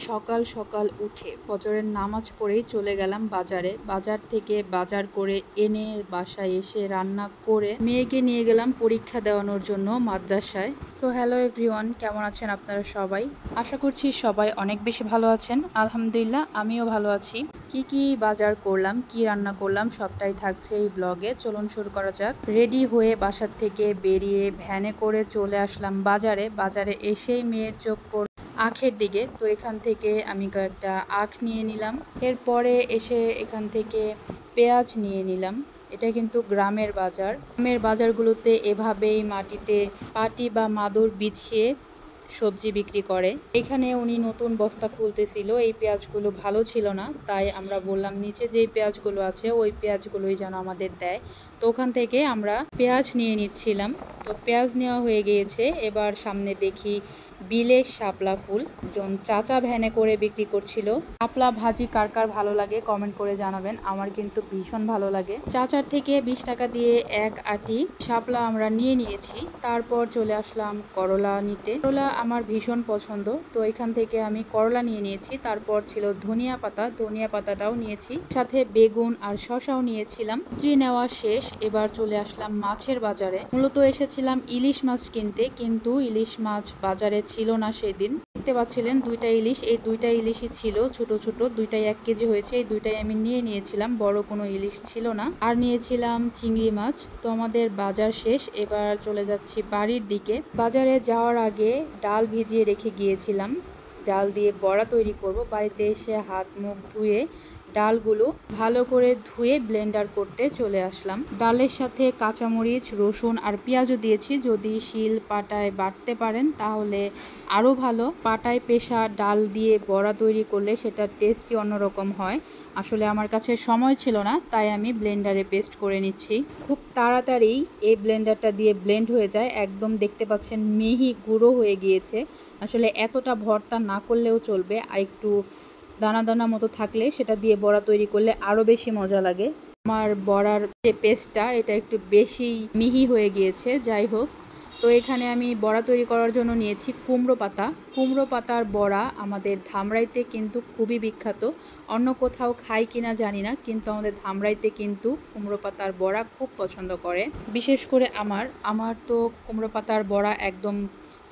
সকাল সকাল উঠে ফজরের নামাজ পড়েই চলে গেলাম বাজারে। বাজার থেকে বাজার করে এনে বাসায় এসে রান্না করে মেয়েকে নিয়ে গেলাম পরীক্ষা দেওয়ানোর জন্য মাদ্রাসায়। সো হ্যালো এভরিওয়ান, কেমন আছেন আপনারা সবাই? আশা করছি সবাই অনেক বেশি ভালো আছেন। আলহামদুলিল্লাহ, আমিও ভালো আছি। কি বাজার করলাম, কি রান্না করলাম সবটাই থাকছে এই ব্লগে। চলুন শুরু করা যাক। রেডি হয়ে বাসার থেকে বেরিয়ে ভ্যানে করে চলে আসলাম বাজারে। বাজারে এসেই মেয়ের চোখ আখের দিকে, তো এখান থেকে আমি কয়েকটা আখ নিয়ে নিলাম। এরপরে এসে এখান থেকে পেঁয়াজ নিয়ে নিলাম। এটা কিন্তু গ্রামের বাজার। গ্রামের বাজারগুলোতে এভাবেই মাটিতে পাটি বা মাদুর বিছিয়ে সবজি বিক্রি করে। এখানে উনি নতুন বস্তা খুলতেছিল, এই পেঁয়াজগুলো ভালো ছিল না, তাই আমরা বললাম নিচে যেই পেঁয়াজগুলো আছে ওই পেঁয়াজগুলোই যেন আমাদের দেয়। তো ওখান থেকে আমরা পেঁয়াজ নিয়ে নিচ্ছিলাম। তো পেঁয়াজ নেওয়া হয়ে গিয়েছে। এবার সামনে দেখি বিলের শাপলা ফুল, একজন চাচা ভ্যানে করে বিক্রি করছিল। শাপলা ভাজি কার কার ভালো লাগে কমেন্ট করে জানাবেন, আমার কিন্তু ভীষণ ভালো লাগে। চাচার থেকে 20 টাকা দিয়ে এক আটি শাপলা আমরা নিয়ে নিয়েছি। তারপর চলে আসলাম করলা নিতে। করলা আমার ভীষণ পছন্দ, তো এখান থেকে আমি করলা নিয়ে নিয়েছি। তারপর ছিল ধনিয়া পাতা, ধনিয়া পাতাটাও নিয়েছি, সাথে বেগুন আর শসাও নিয়েছিলাম। যে নেওয়া শেষ, এবার চলে আসলাম মাছের বাজারে। মূলত এসেছিলাম ইলিশ মাছ কিনতে, কিন্তু ইলিশ মাছ বাজারে ছিল না সেদিন। দেখতে পাচ্ছিলেন দুইটা ইলিশ, এই দুইটা ইলিশই ছিল ছোট ছোট, দুইটাই 1 কেজি হয়েছে। এই দুইটাই আমি নিয়ে নিয়েছিলাম, বড় কোনো ইলিশ ছিল না। আর নিয়েছিলাম চিংড়ি মাছ। তো আমাদের বাজার শেষ, এবার চলে যাচ্ছি বাড়ির দিকে। বাজারে যাওয়ার আগে ডাল ভিজিয়ে রেখে গিয়েছিলাম, ডাল দিয়ে বড়া তৈরি করব। বাড়িতে এসে হাত মুখ ধুয়ে ডালগুলো ভালো করে ধুয়ে ব্লেন্ডার করতে চলে আসলাম। ডালের সাথে কাঁচামরিচ, রসুন আর পেঁয়াজও দিয়েছি। যদি শিল পাটায় বাটতে পারেন তাহলে আরও ভালো। পাটায় পেশা ডাল দিয়ে বড়া তৈরি করলে সেটার টেস্টই অন্যরকম হয়। আসলে আমার কাছে সময় ছিল না, তাই আমি ব্লেন্ডারে পেস্ট করে নিচ্ছি। খুব তাড়াতাড়ি এই ব্লেন্ডারটা দিয়ে ব্লেন্ড হয়ে যায়, একদম দেখতে পাচ্ছেন মিহি গুঁড়ো হয়ে গিয়েছে। আসলে এতটা ভর্তা না করলেও চলবে, আর একটু দানা দানা মতো থাকলে সেটা দিয়ে বড়া তৈরি করলে আরও বেশি মজা লাগে। আমার বড়ার যে পেস্টটা এটা একটু বেশি মিহি হয়ে গিয়েছে। যাই হোক, তো এখানে আমি বড়া তৈরি করার জন্য নিয়েছি কুমড়ো পাতা। কুমড়ো পাতার বড়া আমাদের ধামরাইতে কিন্তু খুবই বিখ্যাত। অন্য কোথাও খাই কিনা জানি না, কিন্তু আমাদের ধামরাইতে কিন্তু কুমড়ো পাতার বড়া খুব পছন্দ করে। বিশেষ করে আমার তো কুমড়ো পাতার বড়া একদম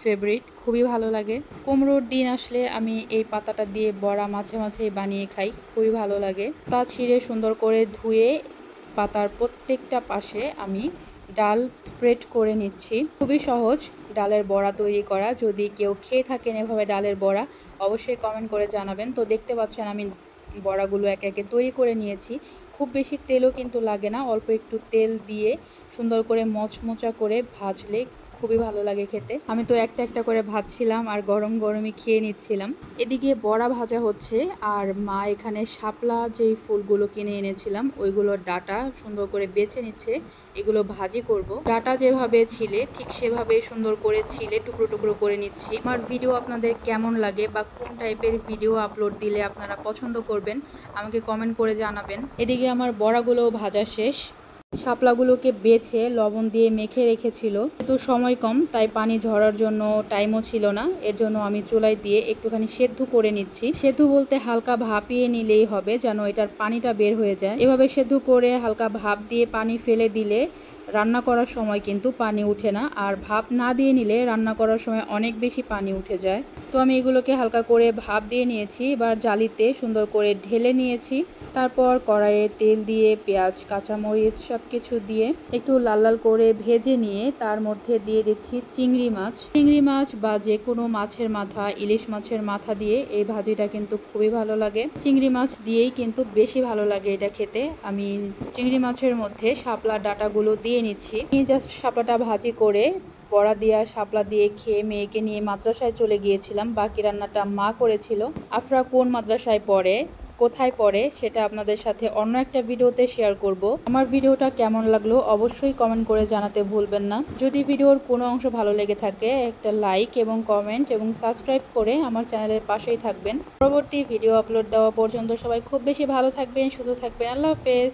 ফেভারিট, খুবই ভালো লাগে। কুমড়োর দিন আসলে আমি এই পাতাটা দিয়ে বড়া মাঝে মাঝেই বানিয়ে খাই, খুবই ভালো লাগে। তা ছিঁড়ে সুন্দর করে ধুয়ে পাতার প্রত্যেকটা পাশে আমি ডাল স্প্রেড করে নিচ্ছি। খুবই সহজ ডালের বড়া তৈরি করা। যদি কেউ খেয়ে থাকেন এভাবে ডালের বড়া, অবশ্যই কমেন্ট করে জানাবেন। তো দেখতে পাচ্ছেন আমি বড়াগুলো একে একে তৈরি করে নিয়েছি। খুব বেশি তেলও কিন্তু লাগে না, অল্প একটু তেল দিয়ে সুন্দর করে মচমচা করে ভাজলে খুবই ভালো লাগে খেতে। আমি তো একটা একটা করে ভাজছিলাম আর গরম গরমই খেয়ে নিচ্ছিলাম। এদিকে বড়া ভাজা হচ্ছে, আর মা এখানে শাপলা যেই ফুলগুলো কিনে এনেছিলাম ওইগুলোর ডাটা সুন্দর করে বেছে নিচ্ছে, এগুলো ভাজি করব। ডাটা যেভাবে ছিলে ঠিক সেভাবে সুন্দর করে ছিলে টুকরো টুকরো করে নিচ্ছি। আমার ভিডিও আপনাদের কেমন লাগে বা কোন টাইপের ভিডিও আপলোড দিলে আপনারা পছন্দ করবেন আমাকে কমেন্ট করে জানাবেন। এদিকে আমার বড়াগুলোও ভাজা শেষ। শাপলাগুলোকে বেছে লবণ দিয়ে মেখে রেখেছিল, কিন্তু সময় কম তাই পানি ঝরার জন্য টাইমও ছিল না। এর জন্য আমি চুলায় দিয়ে একটুখানি সেদ্ধ করে নিচ্ছি। সেদ্ধ বলতে হালকা ভাপিয়ে নিলেই হবে, যেন এটার পানিটা বের হয়ে যায়। এভাবে সেদ্ধ করে হালকা ভাপ দিয়ে পানি ফেলে দিলে রান্না করার সময় কিন্তু পানি উঠে না, আর ভাপ না দিয়ে নিলে রান্না করার সময় অনেক বেশি পানি উঠে যায়। তো আমি এগুলোকে হালকা করে ভাপ দিয়ে নিয়েছি। এবার জালিতে সুন্দর করে ঢেলে নিয়েছি। তারপর কড়াইয়ে তেল দিয়ে পেঁয়াজ, কাঁচামরিচ সব কিছু দিয়ে একটু লাল লাল করে ভেজে নিয়ে তার মধ্যে দিয়ে দিচ্ছি চিংড়ি মাছ। চিংড়ি মাছ বা যে কোনো মাছের মাথা, ইলিশ মাছের মাথা দিয়ে এই ভাজিটা কিন্তু খুবই ভালো লাগে। চিংড়ি মাছ দিয়েই কিন্তু বেশি ভালো লাগে এটা খেতে। আমি চিংড়ি মাছের মধ্যে শাপলা ডাটাগুলো দিয়ে নিচ্ছি। জাস্ট শাপলাটা ভাজি করে বড়া দিয়ে শাপলা দিয়ে খেয়ে মেয়েকে নিয়ে মাদ্রাসায় চলে গিয়েছিলাম। বাকি রান্নাটা মা করেছিল। আফরা কোন মাদ্রাসায় পড়ে, কোথায় পড়ে সেটা আপনাদের সাথে অন্য একটা ভিডিওতে শেয়ার করব। আমার ভিডিওটা কেমন লাগলো অবশ্যই কমেন্ট করে জানাতে ভুলবেন না। যদি ভিডিওর কোনো অংশ ভালো লেগে থাকে একটা লাইক এবং কমেন্ট এবং সাবস্ক্রাইব করে আমার চ্যানেলের পাশেই থাকবেন। পরবর্তী ভিডিও আপলোড দেওয়া পর্যন্ত সবাই খুব বেশি ভালো থাকবেন, সুস্থ থাকবেন। আল্লাহ হাফেজ।